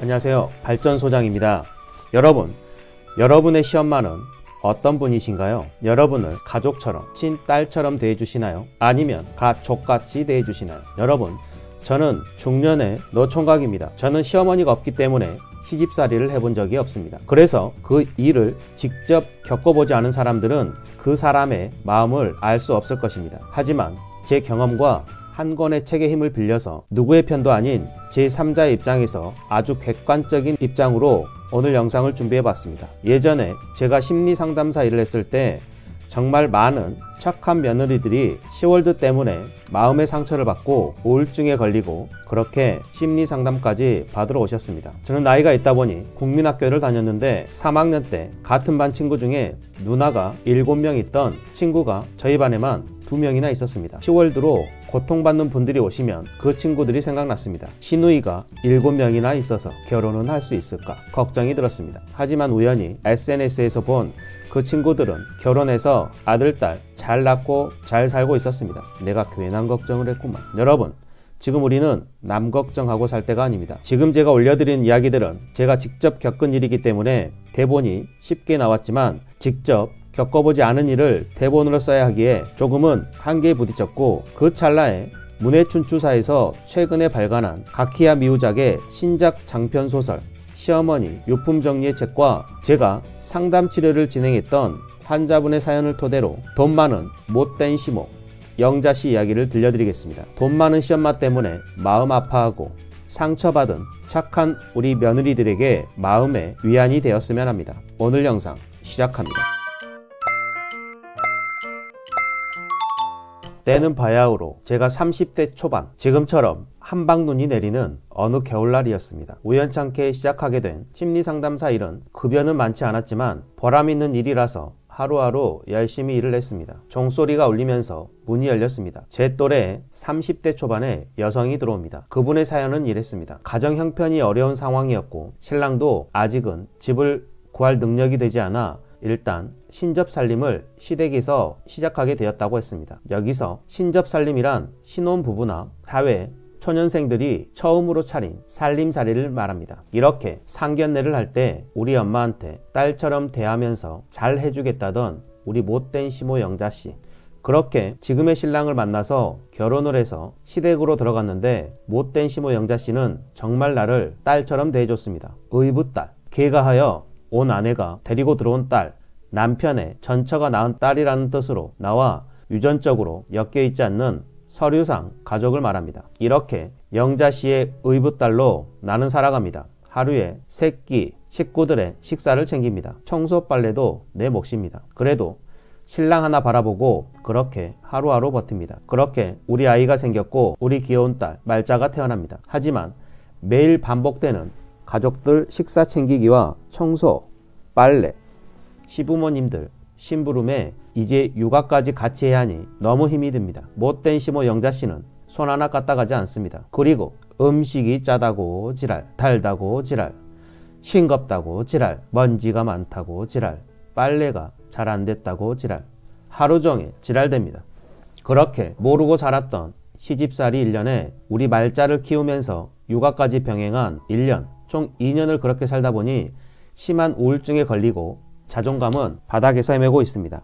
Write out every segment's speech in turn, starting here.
안녕하세요. 발전소장입니다. 여러분, 여러분의 시엄마는 어떤 분이신가요? 여러분을 가족처럼, 친딸처럼 대해주시나요? 아니면 가족같이 대해주시나요? 여러분, 저는 중년의 노총각입니다. 저는 시어머니가 없기 때문에 시집살이를 해본 적이 없습니다. 그래서 그 일을 직접 겪어보지 않은 사람들은 그 사람의 마음을 알 수 없을 것입니다. 하지만 제 경험과 한 권의 책의 힘을 빌려서 누구의 편도 아닌 제3자의 입장에서 아주 객관적인 입장으로 오늘 영상을 준비해봤습니다. 예전에 제가 심리상담사 일을 했을 때 정말 많은 착한 며느리들이 시월드 때문에 마음의 상처를 받고 우울증에 걸리고 그렇게 심리상담까지 받으러 오셨습니다. 저는 나이가 있다 보니 국민학교를 다녔는데 3학년 때 같은 반 친구 중에 누나가 7명 있던 친구가 저희 반에만 2명이나 있었습니다. 시월드로 고통받는 분들이 오시면 그 친구들이 생각났습니다. 시누이가 7명이나 있어서 결혼은 할 수 있을까 걱정이 들었습니다. 하지만 우연히 SNS에서 본 그 친구들은 결혼해서 아들, 딸 잘 낳고 잘 살고 있었습니다. 내가 괜한 걱정을 했구만. 여러분, 지금 우리는 남 걱정하고 살 때가 아닙니다. 지금 제가 올려드린 이야기들은 제가 직접 겪은 일이기 때문에 대본이 쉽게 나왔지만 직접 겪어보지 않은 일을 대본으로 써야 하기에 조금은 한계에 부딪혔고 그 찰나에 문해춘추사에서 최근에 발간한 가키야 미우작의 신작 장편소설 시어머니 유품정리의 책과 제가 상담치료를 진행했던 환자분의 사연을 토대로 돈 많은 못된 시모 영자씨 이야기를 들려드리겠습니다. 돈 많은 시엄마 때문에 마음 아파하고 상처받은 착한 우리 며느리들에게 마음의 위안이 되었으면 합니다. 오늘 영상 시작합니다. 때는 바야흐로 제가 30대 초반, 지금처럼 한방눈이 내리는 어느 겨울날이었습니다. 우연찮게 시작하게 된 심리상담사 일은 급여는 많지 않았지만 보람있는 일이라서 하루하루 열심히 일을 했습니다. 종소리가 울리면서 문이 열렸습니다. 제 또래 30대 초반의 여성이 들어옵니다. 그분의 사연은 이랬습니다. 가정 형편이 어려운 상황이었고 신랑도 아직은 집을 구할 능력이 되지 않아 일단 신접살림을 시댁에서 시작하게 되었다고 했습니다. 여기서 신접살림이란 신혼부부나 사회 초년생들이 처음으로 차린 살림살이를 말합니다. 이렇게 상견례를 할 때 우리 엄마한테 딸처럼 대하면서 잘 해주겠다던 우리 못된 시모 영자씨, 그렇게 지금의 신랑을 만나서 결혼을 해서 시댁으로 들어갔는데 못된 시모 영자씨는 정말 나를 딸처럼 대해줬습니다. 의붓딸, 개가하여 온 아내가 데리고 들어온 딸, 남편의 전처가 낳은 딸이라는 뜻으로 나와 유전적으로 엮여있지 않는 서류상 가족을 말합니다. 이렇게 영자씨의 의붓딸로 나는 살아갑니다. 하루에 3끼 식구들의 식사를 챙깁니다. 청소 빨래도 내 몫입니다. 그래도 신랑 하나 바라보고 그렇게 하루하루 버팁니다. 그렇게 우리 아이가 생겼고 우리 귀여운 딸 말자가 태어납니다. 하지만 매일 반복되는 가족들 식사 챙기기와 청소, 빨래, 시부모님들, 심부름에 이제 육아까지 같이 해야 하니 너무 힘이 듭니다. 못된 시모 영자씨는 손 하나 까딱하지 않습니다. 그리고 음식이 짜다고 지랄, 달다고 지랄, 싱겁다고 지랄, 먼지가 많다고 지랄, 빨래가 잘 안 됐다고 지랄, 하루 종일 지랄됩니다. 그렇게 모르고 살았던 시집살이 1년에 우리 말자를 키우면서 육아까지 병행한 1년, 총 2년을 그렇게 살다 보니 심한 우울증에 걸리고 자존감은 바닥에서 헤매고 있습니다.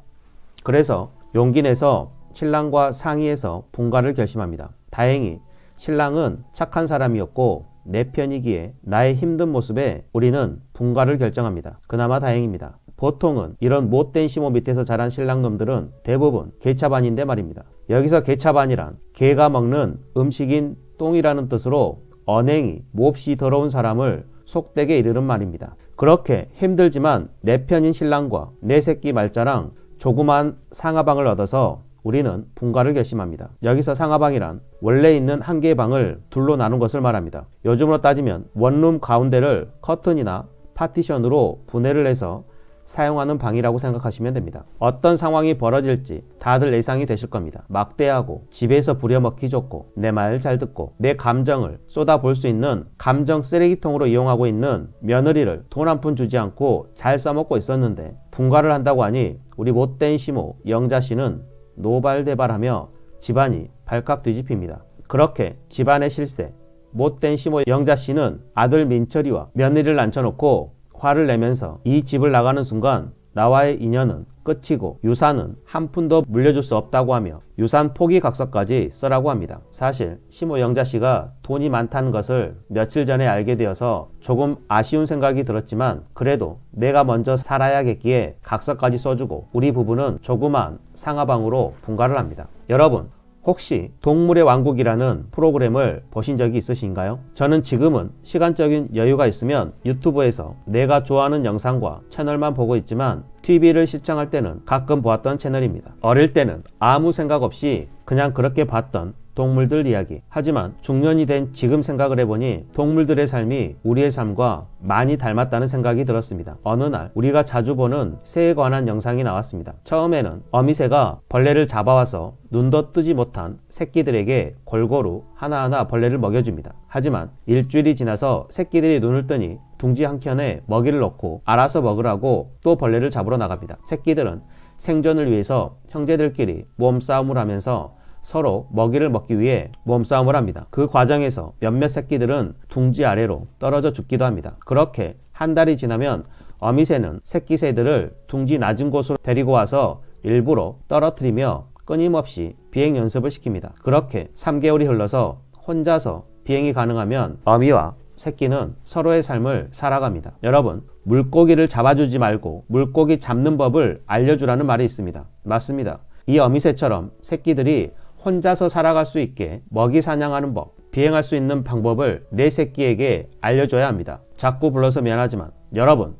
그래서 용기 내서 신랑과 상의해서 분가를 결심합니다. 다행히 신랑은 착한 사람이었고 내 편이기에 나의 힘든 모습에 우리는 분가를 결정합니다. 그나마 다행입니다. 보통은 이런 못된 시모 밑에서 자란 신랑놈들은 대부분 개차반인데 말입니다. 여기서 개차반이란 개가 먹는 음식인 똥이라는 뜻으로 언행이 몹시 더러운 사람을 속되게 이르는 말입니다. 그렇게 힘들지만 내 편인 신랑과 내 새끼 말자랑 조그만 상하방을 얻어서 우리는 분가를 결심합니다. 여기서 상하방이란 원래 있는 한 개의 방을 둘로 나눈 것을 말합니다. 요즘으로 따지면 원룸 가운데를 커튼이나 파티션으로 분해를 해서 사용하는 방이라고 생각하시면 됩니다. 어떤 상황이 벌어질지 다들 예상이 되실 겁니다. 막대하고 집에서 부려먹기 좋고 내 말 잘 듣고 내 감정을 쏟아볼 수 있는 감정 쓰레기통으로 이용하고 있는 며느리를 돈 한 푼 주지 않고 잘 써먹고 있었는데 분가를 한다고 하니 우리 못된 시모 영자씨는 노발대발하며 집안이 발칵 뒤집힙니다. 그렇게 집안의 실세, 못된 시모 영자씨는 아들 민철이와 며느리를 앉혀놓고 화를 내면서 이 집을 나가는 순간 나와의 인연은 끝이고 유산은 한 푼도 물려줄 수 없다고 하며 유산 포기 각서까지 써라고 합니다. 사실 시모 영자씨가 돈이 많다는 것을 며칠 전에 알게 되어서 조금 아쉬운 생각이 들었지만 그래도 내가 먼저 살아야겠기에 각서까지 써주고 우리 부부는 조그만 상하방으로 분가를 합니다. 여러분, 혹시 동물의 왕국이라는 프로그램을 보신 적이 있으신가요? 저는 지금은 시간적인 여유가 있으면 유튜브에서 내가 좋아하는 영상과 채널만 보고 있지만 TV를 시청할 때는 가끔 보았던 채널입니다. 어릴 때는 아무 생각 없이 그냥 그렇게 봤던 동물들 이야기. 하지만 중년이 된 지금 생각을 해보니 동물들의 삶이 우리의 삶과 많이 닮았다는 생각이 들었습니다. 어느 날 우리가 자주 보는 새에 관한 영상이 나왔습니다. 처음에는 어미새가 벌레를 잡아와서 눈도 뜨지 못한 새끼들에게 골고루 하나하나 벌레를 먹여줍니다. 하지만 일주일이 지나서 새끼들이 눈을 뜨니 둥지 한켠에 먹이를 넣고 알아서 먹으라고 또 벌레를 잡으러 나갑니다. 새끼들은 생존을 위해서 형제들끼리 몸싸움을 하면서 서로 먹이를 먹기 위해 몸싸움을 합니다. 그 과정에서 몇몇 새끼들은 둥지 아래로 떨어져 죽기도 합니다. 그렇게 한 달이 지나면 어미새는 새끼 새들을 둥지 낮은 곳으로 데리고 와서 일부러 떨어뜨리며 끊임없이 비행 연습을 시킵니다. 그렇게 3개월이 흘러서 혼자서 비행이 가능하면 어미와 새끼는 서로의 삶을 살아갑니다. 여러분, 물고기를 잡아주지 말고 물고기 잡는 법을 알려주라는 말이 있습니다. 맞습니다. 이 어미새처럼 새끼들이 혼자서 살아갈 수 있게 먹이 사냥하는 법, 비행할 수 있는 방법을 내 새끼에게 알려줘야 합니다. 자꾸 불러서 미안하지만 여러분,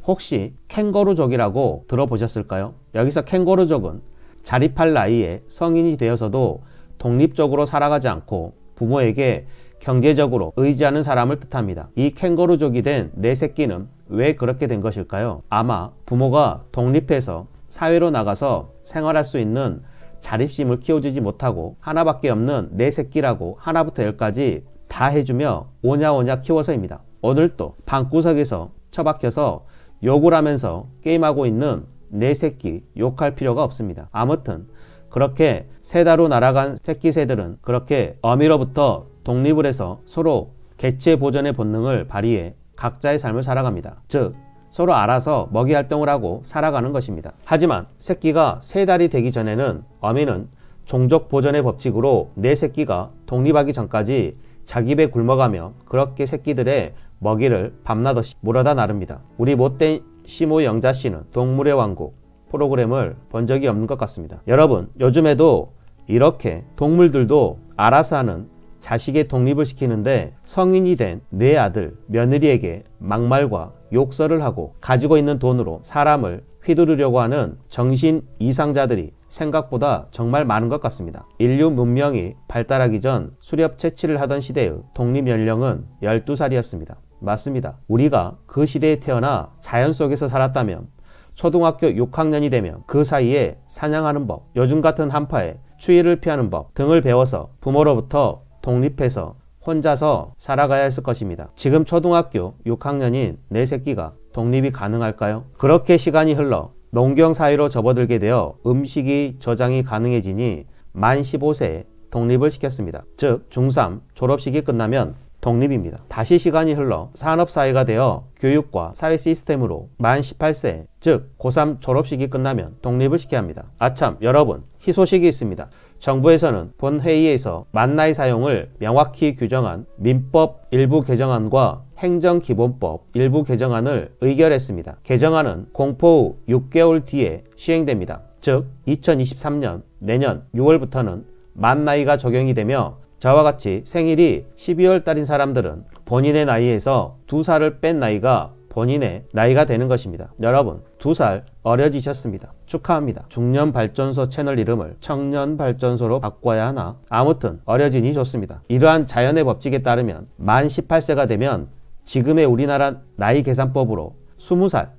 혹시 캥거루족이라고 들어보셨을까요? 여기서 캥거루족은 자립할 나이에 성인이 되어서도 독립적으로 살아가지 않고 부모에게 경제적으로 의지하는 사람을 뜻합니다. 이 캥거루족이 된 내 새끼는 왜 그렇게 된 것일까요? 아마 부모가 독립해서 사회로 나가서 생활할 수 있는 자립심을 키워주지 못하고 하나밖에 없는 내 새끼라고 하나부터 열까지 다 해주며 오냐오냐 키워서입니다. 오늘도 방구석에서 처박혀서 욕을 하면서 게임하고 있는 내 새끼 욕할 필요가 없습니다. 아무튼 그렇게 새다로 날아간 새끼 새들은 그렇게 어미로부터 독립을 해서 서로 개체 보존의 본능을 발휘해 각자의 삶을 살아갑니다. 즉 서로 알아서 먹이 활동을 하고 살아가는 것입니다. 하지만 새끼가 3달이 되기 전에는 어미는 종족 보존의 법칙으로 내 새끼가 독립하기 전까지 자기 배 굶어가며 그렇게 새끼들의 먹이를 밤낮없이 물어다 나릅니다. 우리 못된 시모 영자씨는 동물의 왕국 프로그램을 본 적이 없는 것 같습니다. 여러분, 요즘에도 이렇게 동물들도 알아서 하는 자식의 독립을 시키는데 성인이 된 내 아들, 며느리에게 막말과 욕설을 하고 가지고 있는 돈으로 사람을 휘두르려고 하는 정신 이상자들이 생각보다 정말 많은 것 같습니다. 인류 문명이 발달하기 전 수렵 채취를 하던 시대의 독립 연령은 12살이었습니다. 맞습니다. 우리가 그 시대에 태어나 자연 속에서 살았다면 초등학교 6학년이 되면 그 사이에 사냥하는 법, 요즘 같은 한파에 추위를 피하는 법 등을 배워서 부모로부터 독립해서 혼자서 살아가야 했을 것입니다. 지금 초등학교 6학년인 내 새끼가 독립이 가능할까요? 그렇게 시간이 흘러 농경 사회로 접어들게 되어 음식이 저장이 가능해지니 만 15세에 독립을 시켰습니다. 즉 중3 졸업식이 끝나면 독립입니다. 다시 시간이 흘러 산업사회가 되어 교육과 사회 시스템으로 만 18세, 즉 고3 졸업식이 끝나면 독립을 시켜야 합니다. 아참, 여러분, 희소식이 있습니다. 정부에서는 본 회의에서 만 나이 사용을 명확히 규정한 민법 일부 개정안과 행정기본법 일부 개정안을 의결했습니다. 개정안은 공포 후 6개월 뒤에 시행됩니다. 즉 2023년 내년 6월부터는 만 나이가 적용이 되며 저와 같이 생일이 12월 달인 사람들은 본인의 나이에서 2살을 뺀 나이가 본인의 나이가 되는 것입니다. 여러분, 2살 어려지셨습니다. 축하합니다. 중년발전소 채널 이름을 청년발전소로 바꿔야 하나? 아무튼 어려지니 좋습니다. 이러한 자연의 법칙에 따르면 만 18세가 되면 지금의 우리나라 나이 계산법으로 20살,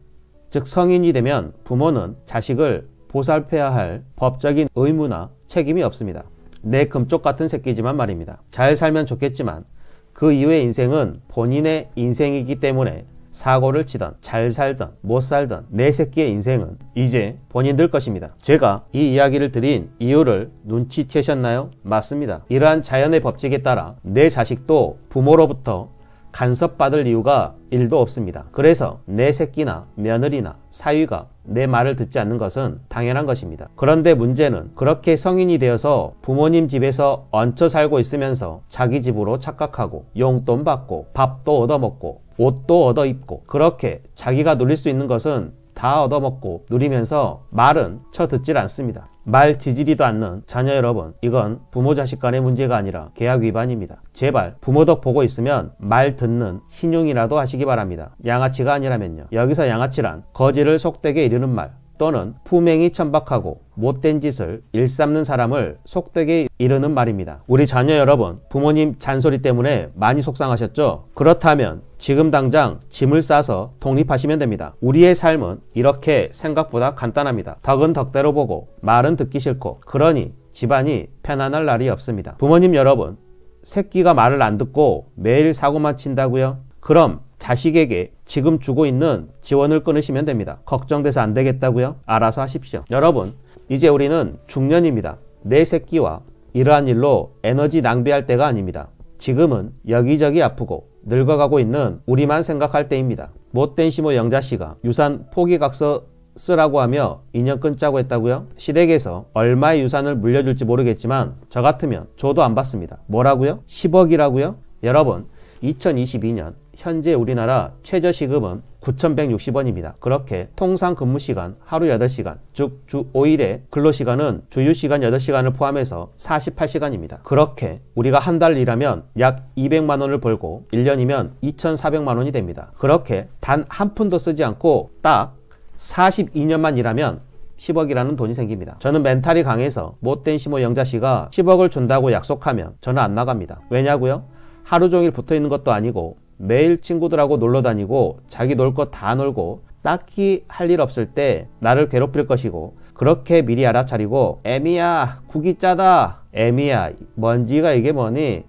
즉 성인이 되면 부모는 자식을 보살펴야 할 법적인 의무나 책임이 없습니다. 내 금쪽 같은 새끼지만 말입니다. 잘 살면 좋겠지만 그 이후의 인생은 본인의 인생이기 때문에 사고를 치던 잘 살던 못 살던 내 새끼의 인생은 이제 본인들 것입니다. 제가 이 이야기를 드린 이유를 눈치채셨나요? 맞습니다. 이러한 자연의 법칙에 따라 내 자식도 부모로부터 간섭받을 이유가 1도 없습니다. 그래서 내 새끼나 며느리나 사위가 내 말을 듣지 않는 것은 당연한 것입니다. 그런데 문제는 그렇게 성인이 되어서 부모님 집에서 얹혀 살고 있으면서 자기 집으로 착각하고 용돈 받고 밥도 얻어먹고 옷도 얻어입고 그렇게 자기가 누릴 수 있는 것은 다 얻어먹고 누리면서 말은 쳐듣질 않습니다. 말 지지리도 않는 자녀 여러분, 이건 부모 자식 간의 문제가 아니라 계약 위반입니다. 제발 부모 덕 보고 있으면 말 듣는 신용이라도 하시기 바랍니다. 양아치가 아니라면요. 여기서 양아치란 거지를 속되게 이르는 말 또는 품행이 천박하고 못된 짓을 일삼는 사람을 속되게 이르는 말입니다. 우리 자녀 여러분, 부모님 잔소리 때문에 많이 속상하셨죠? 그렇다면 지금 당장 짐을 싸서 독립하시면 됩니다. 우리의 삶은 이렇게 생각보다 간단합니다. 덕은 덕대로 보고 말은 듣기 싫고, 그러니 집안이 편안할 날이 없습니다. 부모님 여러분, 새끼가 말을 안 듣고 매일 사고만 친다고요? 그럼 자식에게 지금 주고 있는 지원을 끊으시면 됩니다. 걱정돼서 안 되겠다고요? 알아서 하십시오. 여러분, 이제 우리는 중년입니다. 내 새끼와 이러한 일로 에너지 낭비할 때가 아닙니다. 지금은 여기저기 아프고 늙어가고 있는 우리만 생각할 때입니다. 못된 시모 영자씨가 유산 포기각서 쓰라고 하며 인연 끊자고 했다고요? 시댁에서 얼마의 유산을 물려줄지 모르겠지만 저 같으면 줘도 안 받습니다. 뭐라고요? 10억이라고요? 여러분, 2022년 현재 우리나라 최저시급은 9,160원입니다. 그렇게 통상 근무시간 하루 8시간, 즉 주 5일의 근로시간은 주휴시간 8시간을 포함해서 48시간입니다. 그렇게 우리가 한 달 일하면 약 200만원을 벌고 1년이면 2,400만원이 됩니다. 그렇게 단 한 푼도 쓰지 않고 딱 42년만 일하면 10억이라는 돈이 생깁니다. 저는 멘탈이 강해서 못된 시모 영자씨가 10억을 준다고 약속하면 저는 안 나갑니다. 왜냐고요? 하루 종일 붙어있는 것도 아니고 매일 친구들하고 놀러 다니고 자기 놀 거 다 놀고 딱히 할 일 없을 때 나를 괴롭힐 것이고, 그렇게 미리 알아차리고 애미야 국이 짜다, 애미야 먼지가 이게 뭐니?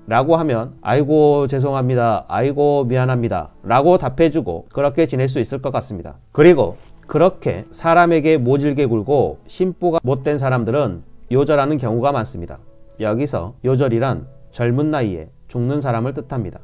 라고 하면 아이고 죄송합니다, 아이고 미안합니다 라고 답해주고 그렇게 지낼 수 있을 것 같습니다. 그리고 그렇게 사람에게 모질게 굴고 심보가 못된 사람들은 요절하는 경우가 많습니다. 여기서 요절이란 젊은 나이에 죽는 사람을 뜻합니다.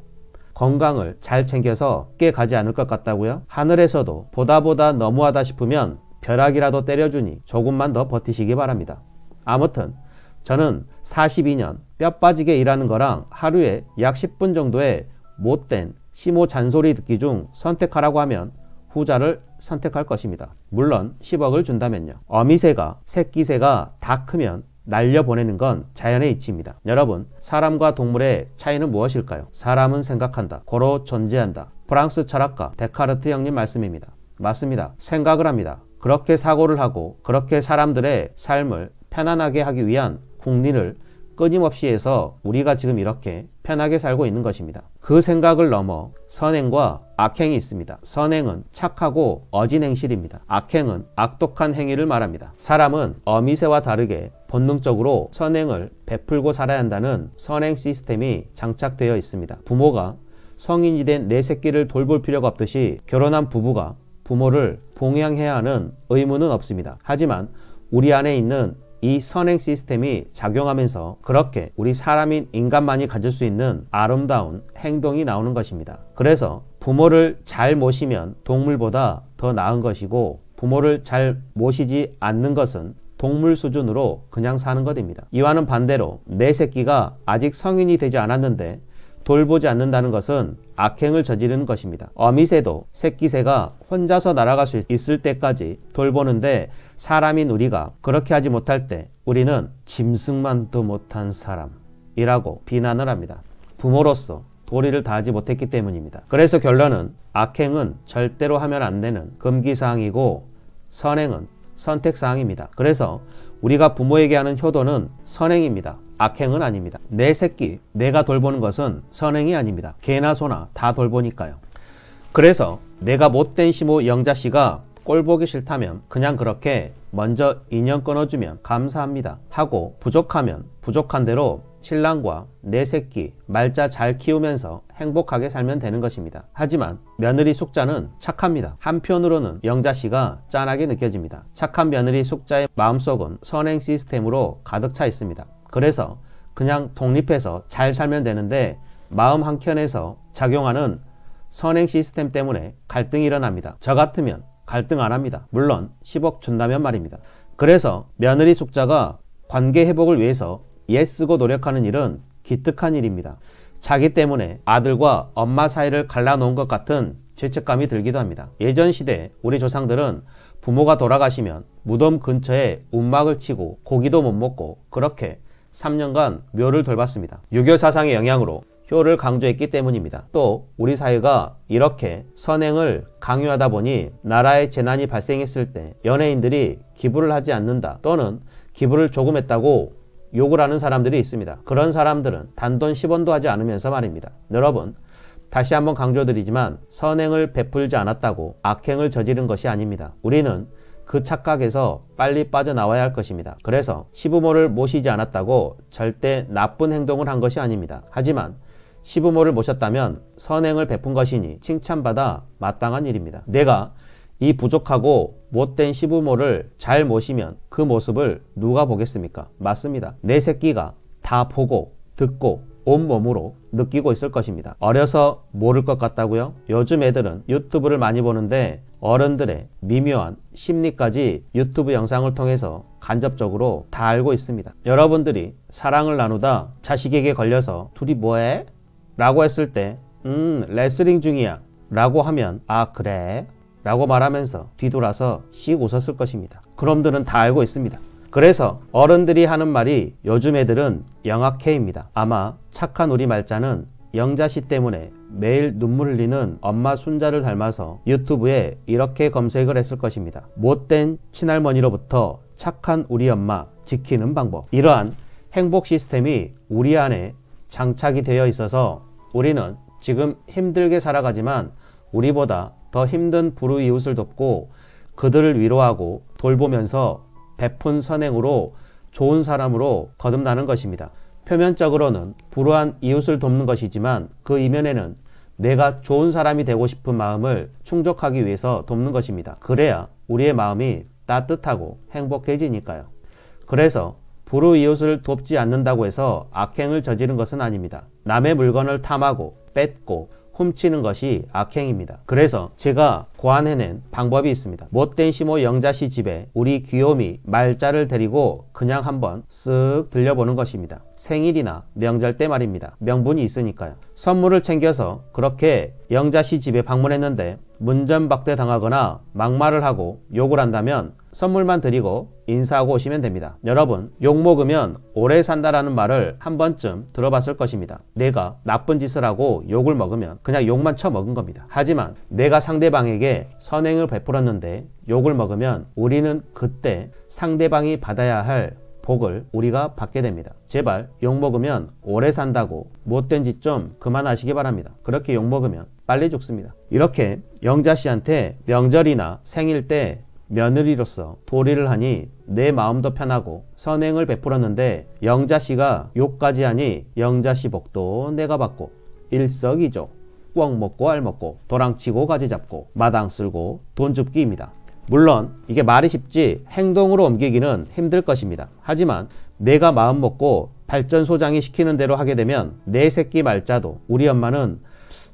건강을 잘 챙겨서 쉽게 가지 않을 것 같다고요? 하늘에서도 보다 너무하다 싶으면 벼락이라도 때려주니 조금만 더 버티시기 바랍니다. 아무튼 저는 42년 뼈 빠지게 일하는 거랑 하루에 약 10분 정도의 못된 시모 잔소리 듣기 중 선택하라고 하면 후자를 선택할 것입니다. 물론 10억을 준다면요. 어미새가 새끼새가 다 크면 날려보내는 건 자연의 이치입니다. 여러분, 사람과 동물의 차이는 무엇일까요? 사람은 생각한다, 고로 존재한다. 프랑스 철학가 데카르트 형님 말씀입니다. 맞습니다. 생각을 합니다. 그렇게 사고를 하고 그렇게 사람들의 삶을 편안하게 하기 위한 국리를 끊임없이 해서 우리가 지금 이렇게 편하게 살고 있는 것입니다. 그 생각을 넘어 선행과 악행이 있습니다. 선행은 착하고 어진 행실입니다. 악행은 악독한 행위를 말합니다. 사람은 어미새와 다르게 본능적으로 선행을 베풀고 살아야 한다는 선행 시스템이 장착되어 있습니다. 부모가 성인이 된 내 새끼를 돌볼 필요가 없듯이 결혼한 부부가 부모를 봉양해야 하는 의무는 없습니다. 하지만 우리 안에 있는 이 선행 시스템이 작용하면서 그렇게 우리 사람인 인간만이 가질 수 있는 아름다운 행동이 나오는 것입니다. 그래서 부모를 잘 모시면 동물보다 더 나은 것이고, 부모를 잘 모시지 않는 것은 동물 수준으로 그냥 사는 것입니다. 이와는 반대로 내 새끼가 아직 성인이 되지 않았는데 돌보지 않는다는 것은 악행을 저지르는 것입니다. 어미새도 새끼새가 혼자서 날아갈 수 있을 때까지 돌보는데 사람인 우리가 그렇게 하지 못할 때 우리는 짐승만도 못한 사람이라고 비난을 합니다. 부모로서 도리를 다하지 못했기 때문입니다. 그래서 결론은 악행은 절대로 하면 안 되는 금기사항이고 선행은 선택사항입니다. 그래서 우리가 부모에게 하는 효도는 선행입니다. 악행은 아닙니다. 내 새끼 내가 돌보는 것은 선행이 아닙니다. 개나 소나 다 돌보니까요. 그래서 내가 못된 시모 영자씨가 꼴 보기 싫다면 그냥 그렇게 먼저 인연 끊어주면 감사합니다 하고, 부족하면 부족한 대로 신랑과 내 새끼 말자 잘 키우면서 행복하게 살면 되는 것입니다. 하지만 며느리 숙자는 착합니다. 한편으로는 영자씨가 짠하게 느껴집니다. 착한 며느리 숙자의 마음속은 선행 시스템으로 가득 차 있습니다. 그래서 그냥 독립해서 잘 살면 되는데 마음 한켠에서 작용하는 선행 시스템 때문에 갈등이 일어납니다. 저 같으면 갈등 안 합니다. 물론 10억 준다면 말입니다. 그래서 며느리 숙자가 관계 회복을 위해서 애쓰고 노력하는 일은 기특한 일입니다. 자기 때문에 아들과 엄마 사이를 갈라놓은 것 같은 죄책감이 들기도 합니다. 예전 시대 우리 조상들은 부모가 돌아가시면 무덤 근처에 움막을 치고 고기도 못 먹고 그렇게 3년간 묘를 돌봤습니다. 유교 사상의 영향으로 효를 강조했기 때문입니다. 또 우리 사회가 이렇게 선행을 강요하다 보니 나라에 재난이 발생했을 때 연예인들이 기부를 하지 않는다 또는 기부를 조금 했다고 욕을 하는 사람들이 있습니다. 그런 사람들은 단돈 10원도 하지 않으면서 말입니다. 여러분, 다시 한번 강조드리지만 선행을 베풀지 않았다고 악행을 저지른 것이 아닙니다. 우리는 그 착각에서 빨리 빠져나와야 할 것입니다. 그래서 시부모를 모시지 않았다고 절대 나쁜 행동을 한 것이 아닙니다. 하지만 시부모를 모셨다면 선행을 베푼 것이니 칭찬받아 마땅한 일입니다. 내가 이 부족하고 못된 시부모를 잘 모시면 그 모습을 누가 보겠습니까? 맞습니다. 내 새끼가 다 보고 듣고 온몸으로 느끼고 있을 것입니다. 어려서 모를 것 같다고요? 요즘 애들은 유튜브를 많이 보는데 어른들의 미묘한 심리까지 유튜브 영상을 통해서 간접적으로 다 알고 있습니다. 여러분들이 사랑을 나누다 자식에게 걸려서 둘이 뭐해? 라고 했을 때 레슬링 중이야 라고 하면 아 그래? 라고 말하면서 뒤돌아서 씩 웃었을 것입니다. 그놈들은 다 알고 있습니다. 그래서 어른들이 하는 말이 요즘 애들은 영악해입니다. 아마 착한 우리 말자는 영자씨 때문에 매일 눈물 흘리는 엄마 손자를 닮아서 유튜브에 이렇게 검색을 했을 것입니다. 못된 친할머니로부터 착한 우리 엄마 지키는 방법. 이러한 행복 시스템이 우리 안에 장착이 되어 있어서 우리는 지금 힘들게 살아가지만 우리보다 더 힘든 불우이웃을 돕고 그들을 위로하고 돌보면서 베푼 선행으로 좋은 사람으로 거듭나는 것입니다. 표면적으로는 불우한 이웃을 돕는 것이지만 그 이면에는 내가 좋은 사람이 되고 싶은 마음을 충족하기 위해서 돕는 것입니다. 그래야 우리의 마음이 따뜻하고 행복해지니까요. 그래서 불우이웃을 돕지 않는다고 해서 악행을 저지른 것은 아닙니다. 남의 물건을 탐하고 뺏고 훔치는 것이 악행입니다. 그래서 제가 고안해낸 방법이 있습니다. 못된 시모 영자씨 집에 우리 귀요미 말자를 데리고 그냥 한번 쓱 들려보는 것입니다. 생일이나 명절 때 말입니다. 명분이 있으니까요. 선물을 챙겨서 그렇게 영자씨 집에 방문했는데 문전박대 당하거나 막말을 하고 욕을 한다면 선물만 드리고 인사하고 오시면 됩니다. 여러분, 욕 먹으면 오래 산다라는 말을 한 번쯤 들어봤을 것입니다. 내가 나쁜 짓을 하고 욕을 먹으면 그냥 욕만 쳐먹은 겁니다. 하지만 내가 상대방에게 선행을 베풀었는데 욕을 먹으면 우리는 그때 상대방이 받아야 할 복을 우리가 받게 됩니다. 제발 욕 먹으면 오래 산다고 못된 짓 좀 그만하시기 바랍니다. 그렇게 욕 먹으면 빨리 죽습니다. 이렇게 영자씨한테 명절이나 생일 때 며느리로서 도리를 하니 내 마음도 편하고 선행을 베풀었는데 영자씨가 욕까지 하니 영자씨 복도 내가 받고 일석이조 꿩 먹고 알 먹고 도랑치고 가지 잡고 마당 쓸고 돈 줍기입니다. 물론 이게 말이 쉽지 행동으로 옮기기는 힘들 것입니다. 하지만 내가 마음 먹고 발전소장이 시키는 대로 하게 되면 내 새끼 말자도 우리 엄마는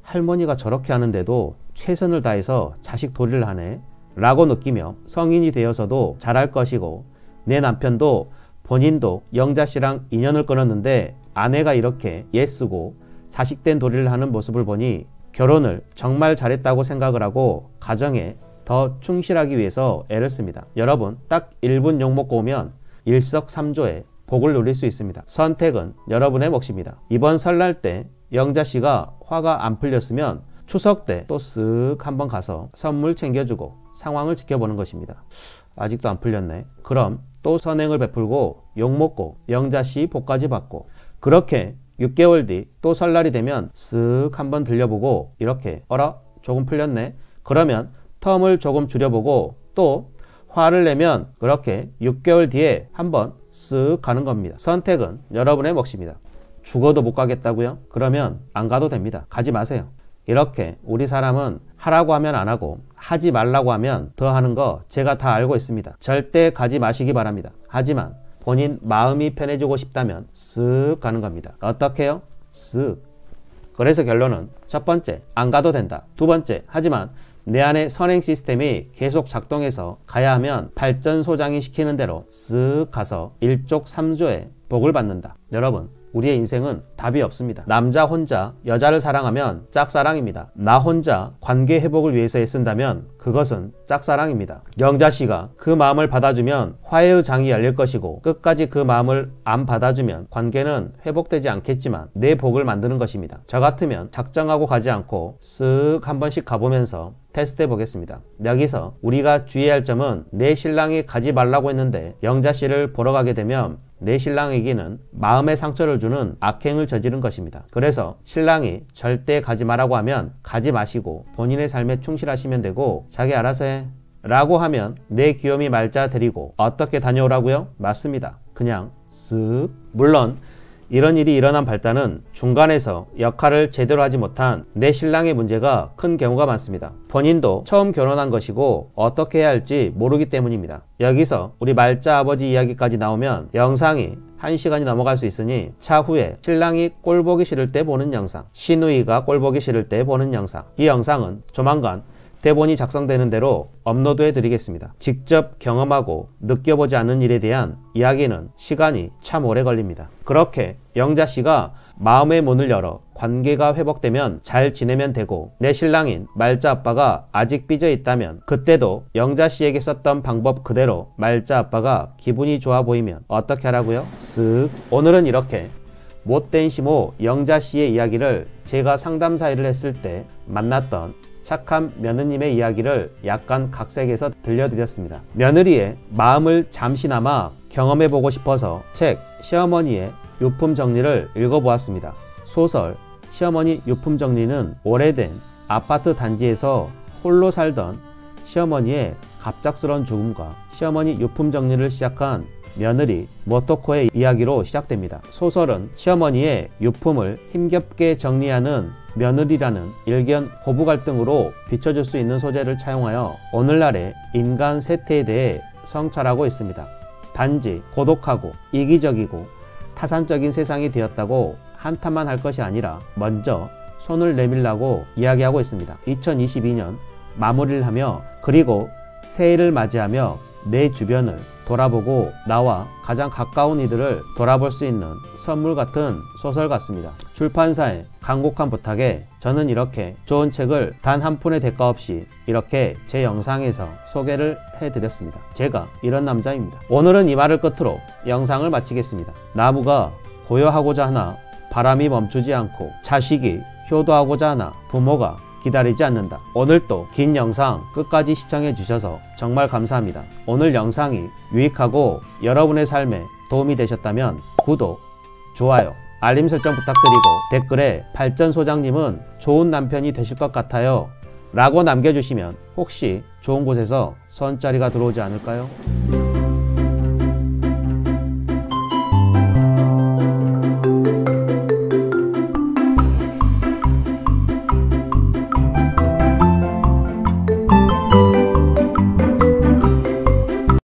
할머니가 저렇게 하는데도 최선을 다해서 자식 도리를 하네 라고 느끼며 성인이 되어서도 잘할 것이고 내 남편도 본인도 영자씨랑 인연을 끊었는데 아내가 이렇게 애쓰고 자식된 도리를 하는 모습을 보니 결혼을 정말 잘했다고 생각을 하고 가정에 더 충실하기 위해서 애를 씁니다. 여러분, 딱 1분 욕 먹고 오면 일석삼조의 복을 누릴 수 있습니다. 선택은 여러분의 몫입니다. 이번 설날 때 영자씨가 화가 안 풀렸으면 추석 때 또 쓱 한번 가서 선물 챙겨주고 상황을 지켜보는 것입니다. 아직도 안 풀렸네. 그럼 또 선행을 베풀고 욕먹고 영자씨 복까지 받고 그렇게 6개월 뒤 또 설날이 되면 쓱 한번 들려보고 이렇게 어라? 조금 풀렸네? 그러면 텀을 조금 줄여보고 또 화를 내면 그렇게 6개월 뒤에 한번 쓱 가는 겁니다. 선택은 여러분의 몫입니다. 죽어도 못 가겠다고요? 그러면 안 가도 됩니다. 가지 마세요. 이렇게 우리 사람은 하라고 하면 안 하고 하지 말라고 하면 더 하는 거 제가 다 알고 있습니다. 절대 가지 마시기 바랍니다. 하지만 본인 마음이 편해지고 싶다면 쓱 가는 겁니다. 어떻게 해요? 쓱. 그래서 결론은 첫 번째, 안 가도 된다. 두 번째, 하지만 내 안에 선행 시스템이 계속 작동해서 가야 하면 발전소장이 시키는 대로 쓱 가서 일족삼조의 복을 받는다. 여러분, 우리의 인생은 답이 없습니다. 남자 혼자 여자를 사랑하면 짝사랑입니다. 나 혼자 관계 회복을 위해서 애쓴다면 그것은 짝사랑입니다. 영자씨가 그 마음을 받아주면 화해의 장이 열릴 것이고 끝까지 그 마음을 안 받아주면 관계는 회복되지 않겠지만 내 복을 만드는 것입니다. 저 같으면 작정하고 가지 않고 쓱 한 번씩 가보면서 테스트해 보겠습니다. 여기서 우리가 주의할 점은 내 신랑이 가지 말라고 했는데 영자씨를 보러 가게 되면 내 신랑에게는 마음의 상처를 주는 악행을 저지른 것입니다. 그래서 신랑이 절대 가지 마라고 하면 가지 마시고 본인의 삶에 충실하시면 되고 자기 알아서 해 라고 하면 내 귀요미 말자 데리고 어떻게 다녀오라고요? 맞습니다. 그냥 쓱. 물론 이런 일이 일어난 발단은 중간에서 역할을 제대로 하지 못한 내 신랑의 문제가 큰 경우가 많습니다. 본인도 처음 결혼한 것이고 어떻게 해야 할지 모르기 때문입니다. 여기서 우리 말자 아버지 이야기까지 나오면 영상이 1시간이 넘어갈 수 있으니 차후에 신랑이 꼴보기 싫을 때 보는 영상, 시누이가 꼴보기 싫을 때 보는 영상, 이 영상은 조만간 대본이 작성되는 대로 업로드해 드리겠습니다. 직접 경험하고 느껴보지 않은 일에 대한 이야기는 시간이 참 오래 걸립니다. 그렇게 영자씨가 마음의 문을 열어 관계가 회복되면 잘 지내면 되고 내 신랑인 말자 아빠가 아직 삐져 있다면 그때도 영자씨에게 썼던 방법 그대로 말자 아빠가 기분이 좋아 보이면 어떻게 하라고요? 쓱. 오늘은 이렇게 못된 시모 영자씨의 이야기를 제가 상담사 일을 했을 때 만났던 착한 며느님의 이야기를 약간 각색해서 들려드렸습니다. 며느리의 마음을 잠시나마 경험해보고 싶어서 책 시어머니의 유품 정리를 읽어보았습니다. 소설 시어머니 유품 정리는 오래된 아파트 단지에서 홀로 살던 시어머니의 갑작스러운 죽음과 시어머니 유품 정리를 시작한 며느리 모토코의 이야기로 시작됩니다. 소설은 시어머니의 유품을 힘겹게 정리하는 며느리라는 일견 고부 갈등으로 비춰줄 수 있는 소재를 차용하여 오늘날의 인간 세태에 대해 성찰하고 있습니다. 단지 고독하고 이기적이고 타산적인 세상이 되었다고 한탄만 할 것이 아니라 먼저 손을 내밀라고 이야기하고 있습니다. 2022년 마무리를 하며 그리고 새해를 맞이하며 내 주변을 돌아보고 나와 가장 가까운 이들을 돌아볼 수 있는 선물 같은 소설 같습니다. 출판사의 간곡한 부탁에 저는 이렇게 좋은 책을 단 한 푼의 대가 없이 이렇게 제 영상에서 소개를 해드렸습니다. 제가 이런 남자입니다. 오늘은 이 말을 끝으로 영상을 마치겠습니다. 나무가 고요하고자 하나 바람이 멈추지 않고 자식이 효도하고자 하나 부모가 기다리지 않는다. 오늘도 긴 영상 끝까지 시청해 주셔서 정말 감사합니다. 오늘 영상이 유익하고 여러분의 삶에 도움이 되셨다면 구독, 좋아요, 알림 설정 부탁드리고 댓글에 발전소장님은 좋은 남편이 되실 것 같아요 라고 남겨주시면 혹시 좋은 곳에서 선자리가 들어오지 않을까요?